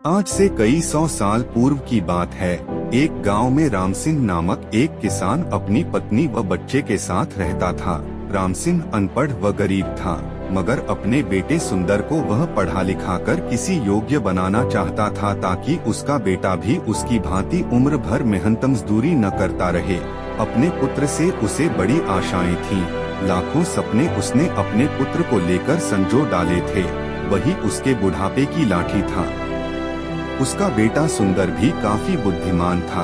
आज से कई सौ साल पूर्व की बात है। एक गांव में राम सिंह नामक एक किसान अपनी पत्नी व बच्चे के साथ रहता था। राम सिंह अनपढ़ व गरीब था, मगर अपने बेटे सुंदर को वह पढ़ा लिखा कर किसी योग्य बनाना चाहता था, ताकि उसका बेटा भी उसकी भांति उम्र भर मेहनत मजदूरी न करता रहे। अपने पुत्र से उसे बड़ी आशाएं थीं। लाखों सपने उसने अपने पुत्र को लेकर संजो डाले थे। वही उसके बुढ़ापे की लाठी था। उसका बेटा सुंदर भी काफी बुद्धिमान था।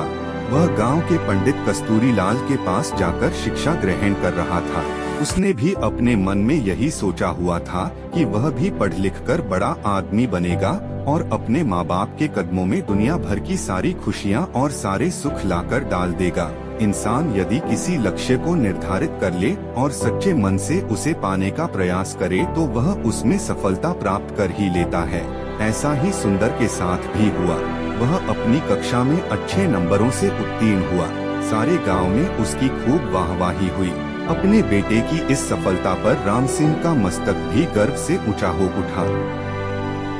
वह गांव के पंडित कस्तूरी लाल के पास जाकर शिक्षा ग्रहण कर रहा था। उसने भी अपने मन में यही सोचा हुआ था कि वह भी पढ़ लिख कर बड़ा आदमी बनेगा और अपने माँ बाप के कदमों में दुनिया भर की सारी खुशियाँ और सारे सुख लाकर डाल देगा। इंसान यदि किसी लक्ष्य को निर्धारित कर ले और सच्चे मन से उसे पाने का प्रयास करे तो वह उसमें सफलता प्राप्त कर ही लेता है। ऐसा ही सुंदर के साथ भी हुआ। वह अपनी कक्षा में अच्छे नंबरों से उत्तीर्ण हुआ। सारे गांव में उसकी खूब वाहवाही हुई। अपने बेटे की इस सफलता पर राम सिंह का मस्तक भी गर्व से ऊंचा हो उठा।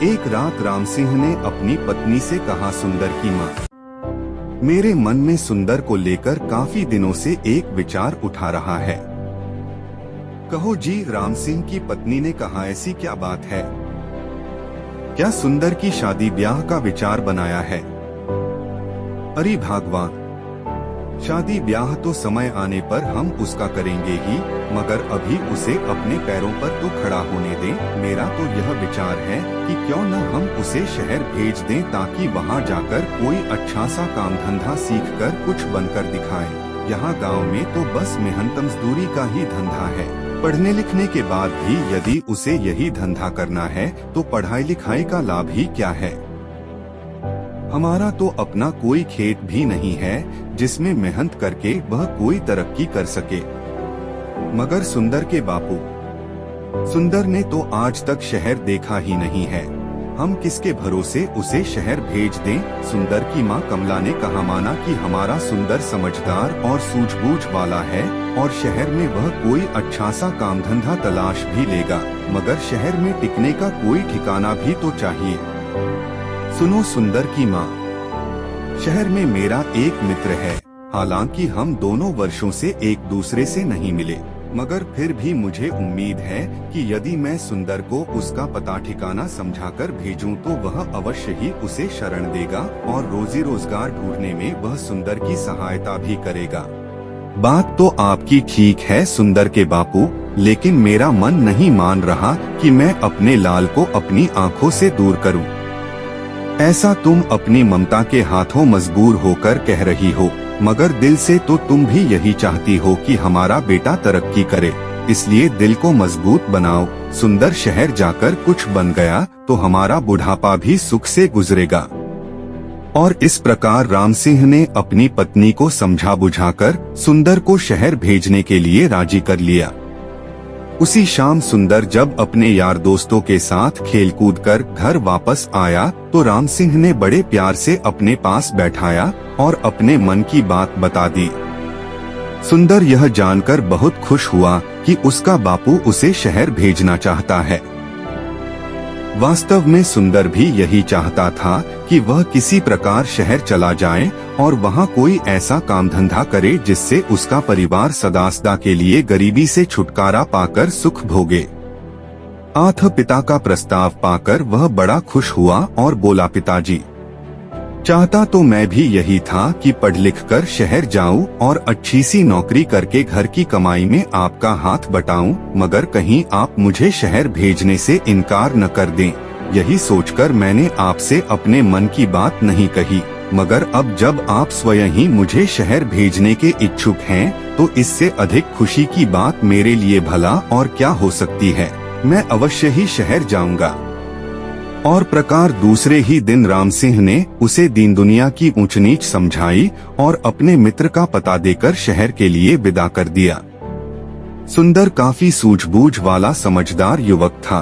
एक रात राम सिंह ने अपनी पत्नी से कहा, सुंदर की माँ, मेरे मन में सुंदर को लेकर काफी दिनों से एक विचार उठा रहा है। कहो जी, राम सिंह की पत्नी ने कहा, ऐसी क्या बात है? क्या सुंदर की शादी ब्याह का विचार बनाया है? अरे भगवान, शादी ब्याह तो समय आने पर हम उसका करेंगे ही, मगर अभी उसे अपने पैरों पर तो खड़ा होने दें। मेरा तो यह विचार है कि क्यों न हम उसे शहर भेज दें, ताकि वहां जाकर कोई अच्छा सा काम धंधा सीख कर कुछ बनकर दिखाए। यहाँ गांव में तो बस मेहनत मजदूरी का ही धंधा है। पढ़ने लिखने के बाद भी यदि उसे यही धंधा करना है तो पढ़ाई लिखाई का लाभ ही क्या है? हमारा तो अपना कोई खेत भी नहीं है जिसमें मेहनत करके वह कोई तरक्की कर सके। मगर सुंदर के बापू, सुंदर ने तो आज तक शहर देखा ही नहीं है। हम किसके भरोसे उसे शहर भेज दें? सुंदर की माँ कमला ने कहा, माना कि हमारा सुंदर समझदार और सूझबूझ वाला है और शहर में वह कोई अच्छा सा काम धंधा तलाश भी लेगा, मगर शहर में टिकने का कोई ठिकाना भी तो चाहिए। सुनो सुंदर की माँ, शहर में मेरा एक मित्र है। हालांकि हम दोनों वर्षों से एक दूसरे से नहीं मिले, मगर फिर भी मुझे उम्मीद है कि यदि मैं सुंदर को उसका पता ठिकाना समझाकर भेजूं तो वह अवश्य ही उसे शरण देगा और रोजी रोजगार ढूंढने में वह सुंदर की सहायता भी करेगा। बात तो आपकी ठीक है सुंदर के बापू, लेकिन मेरा मन नहीं मान रहा कि मैं अपने लाल को अपनी आंखों से दूर करूं। ऐसा तुम अपनी ममता के हाथों मजबूर होकर कह रही हो, मगर दिल से तो तुम भी यही चाहती हो कि हमारा बेटा तरक्की करे। इसलिए दिल को मजबूत बनाओ। सुंदर शहर जाकर कुछ बन गया तो हमारा बुढ़ापा भी सुख से गुजरेगा। और इस प्रकार राम सिंह ने अपनी पत्नी को समझा बुझाकर सुंदर को शहर भेजने के लिए राजी कर लिया। उसी शाम सुंदर जब अपने यार दोस्तों के साथ खेलकूद कर घर वापस आया तो राम सिंह ने बड़े प्यार से अपने पास बैठाया और अपने मन की बात बता दी। सुंदर यह जानकर बहुत खुश हुआ कि उसका बापू उसे शहर भेजना चाहता है। वास्तव में सुंदर भी यही चाहता था कि वह किसी प्रकार शहर चला जाए और वहां कोई ऐसा काम धंधा करे जिससे उसका परिवार सदा सदा के लिए गरीबी से छुटकारा पाकर सुख भोगे। आठ पिता का प्रस्ताव पाकर वह बड़ा खुश हुआ और बोला, पिताजी, चाहता तो मैं भी यही था कि पढ़ लिख कर शहर जाऊं और अच्छी सी नौकरी करके घर की कमाई में आपका हाथ बटाऊं, मगर कहीं आप मुझे शहर भेजने से इनकार न कर दें। यही सोचकर मैंने आपसे अपने मन की बात नहीं कही, मगर अब जब आप स्वयं ही मुझे शहर भेजने के इच्छुक हैं, तो इससे अधिक खुशी की बात मेरे लिए भला और क्या हो सकती है। मैं अवश्य ही शहर जाऊंगा। और प्रकार दूसरे ही दिन राम सिंह ने उसे दीन दुनिया की ऊंच नीच समझाई और अपने मित्र का पता देकर शहर के लिए विदा कर दिया। सुंदर काफी सूझबूझ वाला समझदार युवक था।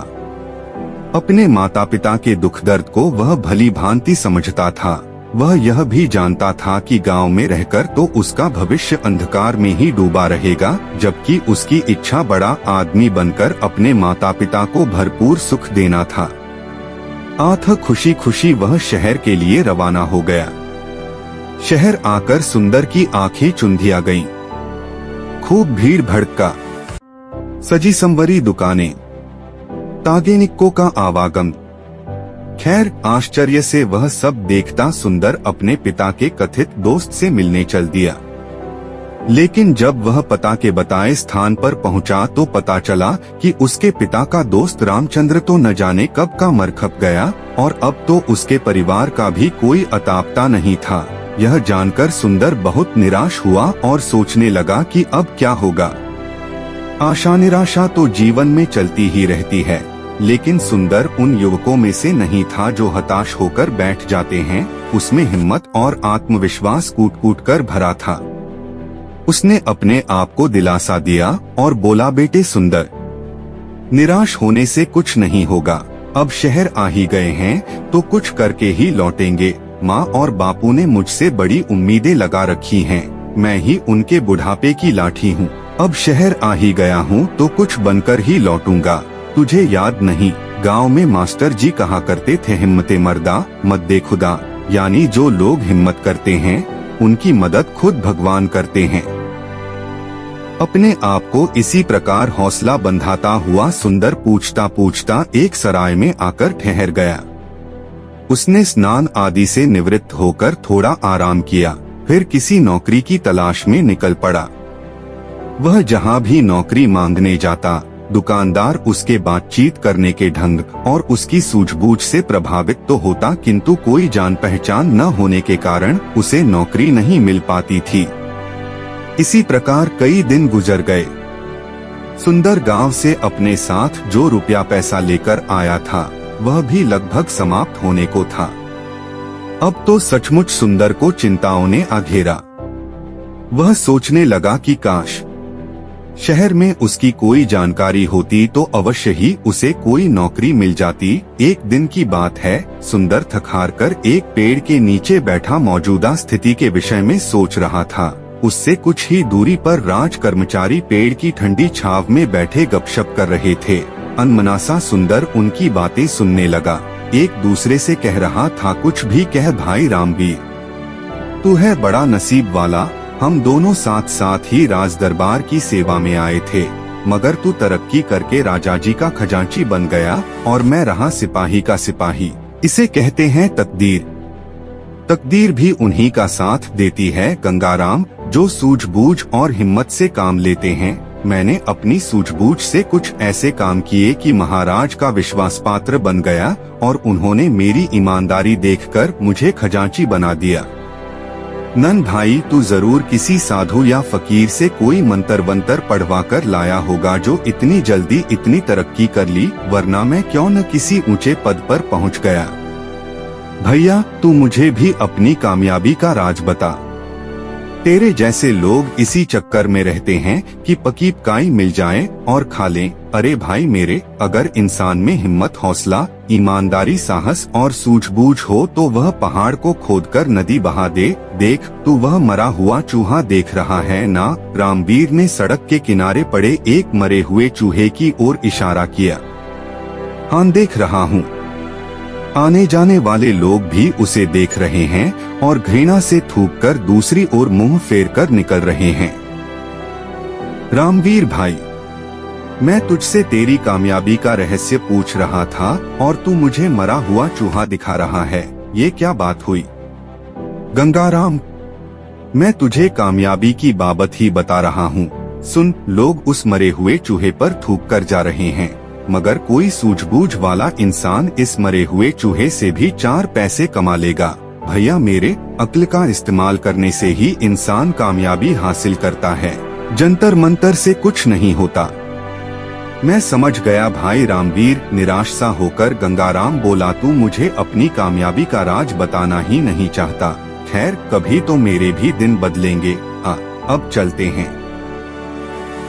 अपने माता पिता के दुख दर्द को वह भली भांति समझता था। वह यह भी जानता था कि गांव में रहकर तो उसका भविष्य अंधकार में ही डूबा रहेगा, जबकि उसकी इच्छा बड़ा आदमी बनकर अपने माता पिता को भरपूर सुख देना था। आठ खुशी खुशी वह शहर के लिए रवाना हो गया। शहर आकर सुंदर की आंखें चुंधिया गईं। खूब भीड़ भड़का, सजी संवरी दुकानें, तागेनिकों का आवागम। खैर, आश्चर्य से वह सब देखता सुंदर अपने पिता के कथित दोस्त से मिलने चल दिया। लेकिन जब वह पता के बताए स्थान पर पहुंचा तो पता चला कि उसके पिता का दोस्त रामचंद्र तो न जाने कब का मर खप गया और अब तो उसके परिवार का भी कोई अता पता नहीं था। यह जानकर सुंदर बहुत निराश हुआ और सोचने लगा कि अब क्या होगा। आशा निराशा तो जीवन में चलती ही रहती है, लेकिन सुंदर उन युवकों में से नहीं था जो हताश होकर बैठ जाते हैं। उसमें हिम्मत और आत्मविश्वास कूट कूट कर भरा था। उसने अपने आप को दिलासा दिया और बोला, बेटे सुंदर, निराश होने से कुछ नहीं होगा। अब शहर आ ही गए हैं तो कुछ करके ही लौटेंगे। माँ और बापू ने मुझसे बड़ी उम्मीदें लगा रखी हैं। मैं ही उनके बुढ़ापे की लाठी हूँ। अब शहर आ ही गया हूँ तो कुछ बनकर ही लौटूंगा। तुझे याद नहीं, गांव में मास्टर जी कहा करते थे, हिम्मते मर्दा मत दे खुदा। यानी जो लोग हिम्मत करते हैं उनकी मदद खुद भगवान करते हैं। अपने आप को इसी प्रकार हौसला बंधाता हुआ सुंदर पूछता पूछता एक सराय में आकर ठहर गया। उसने स्नान आदि से निवृत्त होकर थोड़ा आराम किया, फिर किसी नौकरी की तलाश में निकल पड़ा। वह जहाँ भी नौकरी मांगने जाता, दुकानदार उसके बातचीत करने के ढंग और उसकी सूझबूझ से प्रभावित तो होता, किंतु कोई जान पहचान न होने के कारण उसे नौकरी नहीं मिल पाती थी। इसी प्रकार कई दिन गुजर गए। सुंदर गांव से अपने साथ जो रुपया पैसा लेकर आया था वह भी लगभग समाप्त होने को था। अब तो सचमुच सुंदर को चिंताओं ने घेरा। वह सोचने लगा कि काश शहर में उसकी कोई जानकारी होती तो अवश्य ही उसे कोई नौकरी मिल जाती। एक दिन की बात है, सुंदर थक-हार कर एक पेड़ के नीचे बैठा मौजूदा स्थिति के विषय में सोच रहा था। उससे कुछ ही दूरी पर राज कर्मचारी पेड़ की ठंडी छाव में बैठे गपशप कर रहे थे। अनमनासा सुंदर उनकी बातें सुनने लगा। एक दूसरे से कह रहा था, कुछ भी कह भाई रामवीर, तू है बड़ा नसीब वाला। हम दोनों साथ साथ ही राज दरबार की सेवा में आए थे, मगर तू तरक्की करके राजा जी का खजांची बन गया और मैं रहा सिपाही का सिपाही। इसे कहते हैं तकदीर। तकदीर भी उन्हीं का साथ देती है गंगाराम, जो सूझबूझ और हिम्मत से काम लेते हैं। मैंने अपनी सूझबूझ से कुछ ऐसे काम किए कि महाराज का विश्वास पात्र बन गया और उन्होंने मेरी ईमानदारी देखकर मुझे खजांची बना दिया। नन भाई, तू जरूर किसी साधु या फकीर से कोई मंत्र वंतर पढ़वा कर लाया होगा जो इतनी जल्दी इतनी तरक्की कर ली, वरना मैं क्यों न किसी ऊंचे पद पर पहुंच गया। भैया, तू मुझे भी अपनी कामयाबी का राज बता। तेरे जैसे लोग इसी चक्कर में रहते हैं कि पकी पकाई मिल जाए और खा लें। अरे भाई मेरे, अगर इंसान में हिम्मत, हौसला, ईमानदारी, साहस और सूझबूझ हो तो वह पहाड़ को खोदकर नदी बहा दे। देख, तू वह मरा हुआ चूहा देख रहा है ना? रामवीर ने सड़क के किनारे पड़े एक मरे हुए चूहे की ओर इशारा किया। हाँ, देख रहा हूँ। आने जाने वाले लोग भी उसे देख रहे हैं और घृणा से थूककर दूसरी ओर मुंह फेर कर निकल रहे हैं। रामवीर भाई, मैं तुझसे तेरी कामयाबी का रहस्य पूछ रहा था और तू मुझे मरा हुआ चूहा दिखा रहा है। ये क्या बात हुई? गंगाराम, मैं तुझे कामयाबी की बाबत ही बता रहा हूँ। सुन, लोग उस मरे हुए चूहे पर थूक कर जा रहे हैं, मगर कोई सूझबूझ वाला इंसान इस मरे हुए चूहे से भी 4 पैसे कमा लेगा। भैया मेरे, अक्ल का इस्तेमाल करने से ही इंसान कामयाबी हासिल करता है, जंतर मंतर से कुछ नहीं होता। मैं समझ गया भाई। रामवीर निराश सा होकर गंगाराम बोला, तू मुझे अपनी कामयाबी का राज बताना ही नहीं चाहता। खैर, कभी तो मेरे भी दिन बदलेंगे। अब चलते हैं।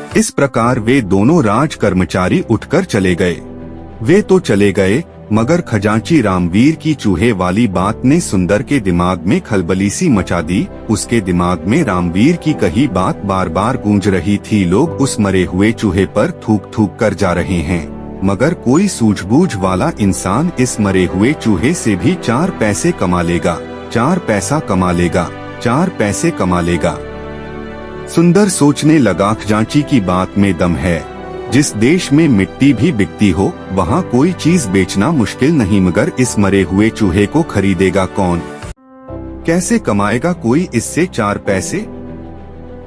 इस प्रकार वे दोनों राज कर्मचारी उठकर चले गए। वे तो चले गए, मगर खजांची रामवीर की चूहे वाली बात ने सुंदर के दिमाग में खलबली सी मचा दी। उसके दिमाग में रामवीर की कही बात बार बार गूंज रही थी। लोग उस मरे हुए चूहे पर थूक थूक कर जा रहे हैं। मगर कोई सूझबूझ वाला इंसान इस मरे हुए चूहे से भी 4 पैसे कमा लेगा, 4 पैसा कमा लेगा, 4 पैसे कमा लेगा। सुंदर सोचने लगा, खजांची की बात में दम है। जिस देश में मिट्टी भी बिकती हो वहाँ कोई चीज बेचना मुश्किल नहीं, मगर इस मरे हुए चूहे को खरीदेगा कौन? कैसे कमाएगा कोई इससे 4 पैसे?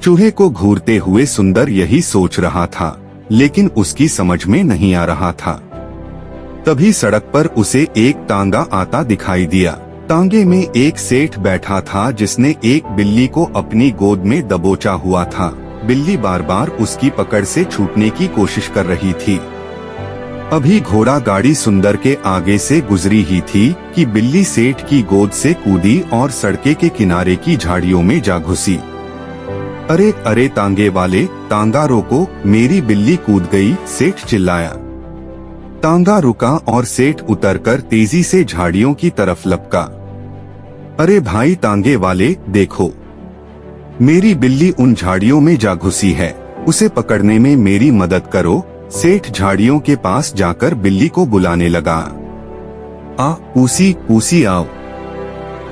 चूहे को घूरते हुए सुंदर यही सोच रहा था, लेकिन उसकी समझ में नहीं आ रहा था। तभी सड़क पर उसे एक तांगा आता दिखाई दिया। तांगे में एक सेठ बैठा था जिसने एक बिल्ली को अपनी गोद में दबोचा हुआ था। बिल्ली बार बार उसकी पकड़ से छूटने की कोशिश कर रही थी। अभी घोड़ा गाड़ी सुंदर के आगे से गुजरी ही थी कि बिल्ली सेठ की गोद से कूदी और सड़के के किनारे की झाड़ियों में जा घुसी। अरे अरे तांगे वाले, तांगा रोको, मेरी बिल्ली कूद गई, सेठ चिल्लाया। तांगा रुका और सेठ उतरकर तेजी से झाड़ियों की तरफ लपका। अरे भाई तांगे वाले, देखो, मेरी बिल्ली उन झाड़ियों में जा घुसी है, उसे पकड़ने में मेरी मदद करो। सेठ झाड़ियों के पास जाकर बिल्ली को बुलाने लगा। आ पूसी पूसी आओ।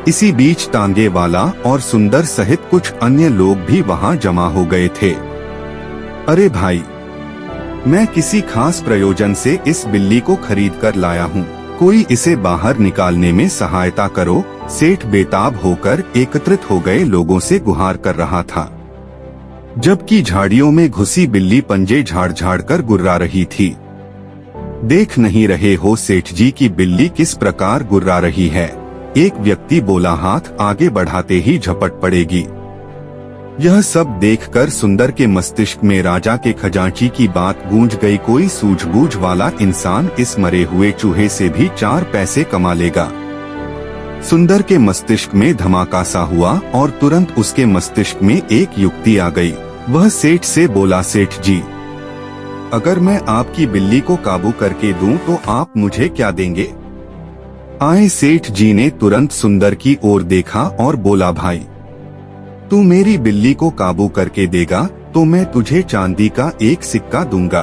इसी बीच तांगे वाला और सुंदर सहित कुछ अन्य लोग भी वहां जमा हो गए थे। अरे भाई, मैं किसी खास प्रयोजन से इस बिल्ली को खरीद कर लाया हूँ, कोई इसे बाहर निकालने में सहायता करो। सेठ बेताब होकर एकत्रित हो गए लोगों से गुहार कर रहा था, जबकि झाड़ियों में घुसी बिल्ली पंजे झाड़ झाड़ कर गुर्रा रही थी। देख नहीं रहे हो सेठ जी की बिल्ली किस प्रकार गुर्रा रही है? एक व्यक्ति बोला, हाथ आगे बढ़ाते ही झपट पड़ेगी। यह सब देखकर सुंदर के मस्तिष्क में राजा के खजांची की बात गूंज गई। कोई सूझबूझ वाला इंसान इस मरे हुए चूहे से भी 4 पैसे कमा लेगा। सुंदर के मस्तिष्क में धमाका सा हुआ और तुरंत उसके मस्तिष्क में एक युक्ति आ गई। वह सेठ से बोला, सेठ जी, अगर मैं आपकी बिल्ली को काबू करके दूं तो आप मुझे क्या देंगे? आए सेठ जी ने तुरंत सुंदर की ओर देखा और बोला, भाई, तू मेरी बिल्ली को काबू करके देगा तो मैं तुझे चांदी का एक सिक्का दूंगा।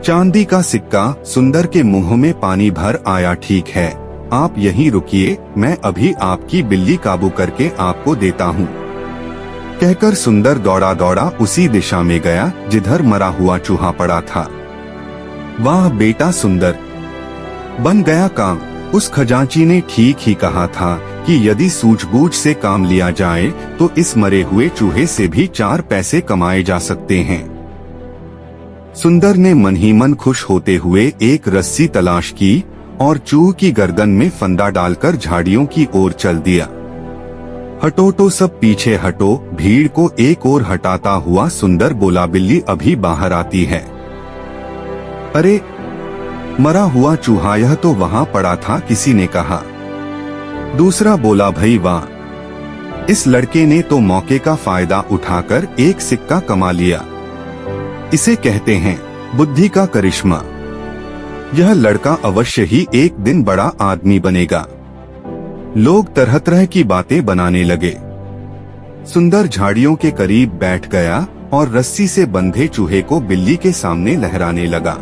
चांदी का सिक्का? सुंदर के मुंह में पानी भर आया। ठीक है, आप यहीं रुकिए, मैं अभी आपकी बिल्ली काबू करके आपको देता हूँ। कहकर सुंदर दौड़ा दौड़ा उसी दिशा में गया जिधर मरा हुआ चूहा पड़ा था। वाह बेटा सुंदर, बन गया काम। उस खजांची ने ठीक ही कहा था कि यदि सूझबूझ से काम लिया जाए तो इस मरे हुए चूहे से भी 4 पैसे कमाए जा सकते हैं। सुंदर ने मन ही मन खुश होते हुए एक रस्सी तलाश की और चूहे की गर्दन में फंदा डालकर झाड़ियों की ओर चल दिया। हटो तो सब पीछे हटो। भीड़ को एक ओर हटाता हुआ सुंदर बोला, बिल्ली अभी बाहर आती है। अरे मरा हुआ चूहा, यह तो वहां पड़ा था, किसी ने कहा। दूसरा बोला, भाई वाह, इस लड़के ने तो मौके का फायदा उठाकर एक सिक्का कमा लिया। इसे कहते हैं बुद्धि का करिश्मा। यह लड़का अवश्य ही एक दिन बड़ा आदमी बनेगा। लोग तरह तरह की बातें बनाने लगे। सुंदर झाड़ियों के करीब बैठ गया और रस्सी से बंधे चूहे को बिल्ली के सामने लहराने लगा।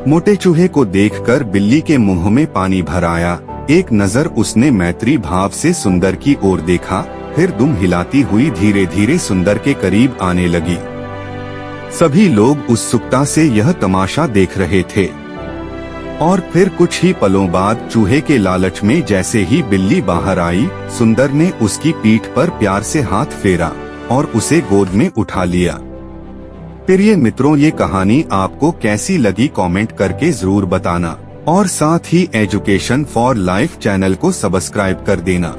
मोटे चूहे को देखकर बिल्ली के मुंह में पानी भर आया। एक नजर उसने मैत्री भाव से सुंदर की ओर देखा, फिर दुम हिलाती हुई धीरे धीरे सुंदर के करीब आने लगी। सभी लोग उत्सुकता से यह तमाशा देख रहे थे। और फिर कुछ ही पलों बाद चूहे के लालच में जैसे ही बिल्ली बाहर आई, सुंदर ने उसकी पीठ पर प्यार से हाथ फेरा और उसे गोद में उठा लिया। प्रिय मित्रों, ये कहानी आपको कैसी लगी कमेंट करके जरूर बताना और साथ ही एजुकेशन फॉर लाइफ चैनल को सब्सक्राइब कर देना।